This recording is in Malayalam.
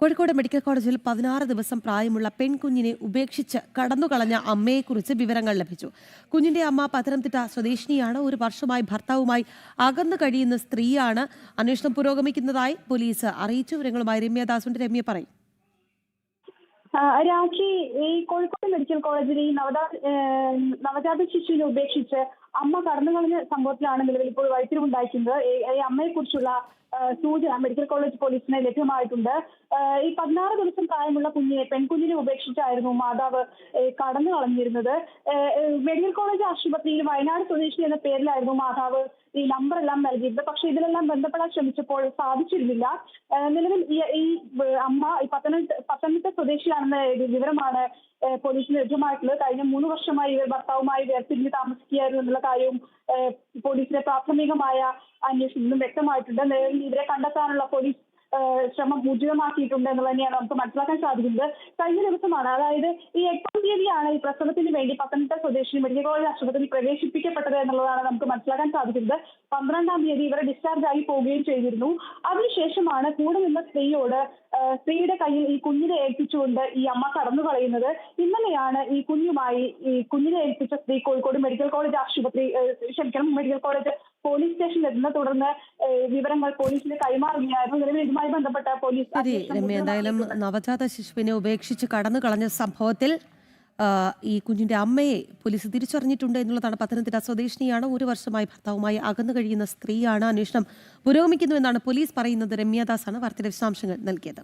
കോഴിക്കോട് മെഡിക്കൽ കോളേജിൽ 16 ദിവസം പ്രായമുള്ള പെൺകുഞ്ഞിനെ ഉപേക്ഷിച്ച് കടന്നുകളഞ്ഞ അമ്മയെക്കുറിച്ച് വിവരങ്ങൾ ലഭിച്ചു. കുഞ്ഞിന്റെ അമ്മ പത്തനംതിട്ട സ്വദേശിനിയാണ്. ഒരു വർഷമായി ഭർത്താവുമായി അകന്നു കഴിയുന്ന സ്ത്രീയാണ്. അന്വേഷണം പുരോഗമിക്കുന്നതായി പോലീസ് അറിയിച്ചു. വിവരങ്ങളുമായി രമ്യദാസുണ്ട്. രമ്യ പറയും. രാഖി, ഈ കോഴിക്കോട് മെഡിക്കൽ കോളേജിൽ ഈ നവജാത ശിശുവിനെ ഉപേക്ഷിച്ച് അമ്മ കടന്നുകളഞ്ഞ സംഭവത്തിലാണ് നിലവിൽ ഇപ്പോൾ വഴിത്തിരിവുണ്ടായിരിക്കുന്നത്. ഈ അമ്മയെക്കുറിച്ചുള്ള സൂചന മെഡിക്കൽ കോളേജ് പോലീസിന് ലഭ്യമായിട്ടുണ്ട്. ഈ 16 ദിവസം പ്രായമുള്ള പെൺകുഞ്ഞിനെ ഉപേക്ഷിച്ചായിരുന്നു മാതാവ് കടന്നു കളഞ്ഞിരുന്നത്. മെഡിക്കൽ കോളേജ് ആശുപത്രിയിൽ വയനാട് സ്വദേശി എന്ന പേരിലായിരുന്നു മാതാവ് ഈ നമ്പറെല്ലാം നൽകിയിരുന്നത്. പക്ഷെ ഇതിലെല്ലാം ബന്ധപ്പെടാൻ ശ്രമിച്ചപ്പോൾ സാധിച്ചിരുന്നില്ല. നിലവിൽ ഈ അമ്മ ഈ പത്തനംതിട്ട സ്വദേശിയാണെന്ന വിവരമാണ് പോലീസിന് ലഭ്യമായിട്ടുള്ളത്. കഴിഞ്ഞ 3 വർഷമായി ഇവർ ഭർത്താവുമായി വേർപിരിഞ്ഞ് താമസിക്കുകയായിരുന്നു എന്നുള്ള കാര്യവും പോലീസിന്റെ പ്രാഥമികമായ അന്വേഷണത്തിൽ നിന്നും വ്യക്തമായിട്ടുണ്ട്. നിലവിൽ ഇവരെ കണ്ടെത്താനുള്ള പോലീസ് ശ്രമം ഊർജിതമാക്കിയിട്ടുണ്ട് എന്ന് തന്നെയാണ് നമുക്ക് മനസ്സിലാക്കാൻ സാധിക്കുന്നത്. കഴിഞ്ഞ ദിവസമാണ്, അതായത് ഈ 8-ാം തീയതിയാണ് ഈ പ്രസവത്തിന് വേണ്ടി പത്തനംതിട്ട സ്വദേശി മെഡിക്കൽ കോളേജ് ആശുപത്രിയിൽ പ്രവേശിപ്പിക്കപ്പെട്ടത് എന്നുള്ളതാണ് നമുക്ക് മനസ്സിലാക്കാൻ സാധിക്കുന്നത്. 12-ാം തീയതി ഇവരെ ഡിസ്ചാർജ് ആയി പോവുകയും ചെയ്തിരുന്നു. അതിനുശേഷമാണ് കൂടെ നിന്ന സ്ത്രീയുടെ കയ്യിൽ ഈ കുഞ്ഞിനെ ഏൽപ്പിച്ചുകൊണ്ട് ഈ അമ്മ കടന്നു കളയുന്നത്. ഇന്നലെയാണ് ഈ കുഞ്ഞിനെ ഏൽപ്പിച്ച സ്ത്രീ Kozhikode medical college medical college police സ്റ്റേഷനിൽ എത്തുന്ന തുടർന്ന് വിവരങ്ങൾ പോലീസിന് കൈമാറുകയായിരുന്നു. നിലവിൽ ഇതുമായി ബന്ധപ്പെട്ട പോലീസ് എന്തായാലും നവജാത ശിശുവിനെ ഉപേക്ഷിച്ച് കടന്നു കളഞ്ഞ സംഭവത്തിൽ ഈ കുഞ്ഞിന്റെ അമ്മയെ പോലീസ് തിരിച്ചറിഞ്ഞിട്ടുണ്ട് എന്നുള്ളതാണ്. പത്തനംതിട്ട സ്വദേശിനിയാണ്. ഒരു വർഷമായി ഭർത്താവുമായി അകന്നു കഴിയുന്ന സ്ത്രീയാണ്. അന്വേഷണം പുരോഗമിക്കുന്നുവെന്നാണ് പോലീസ് പറയുന്നത്. രമ്യദാസാണ് വാർത്തയുടെ വിശദാംശങ്ങൾ നൽകിയത്.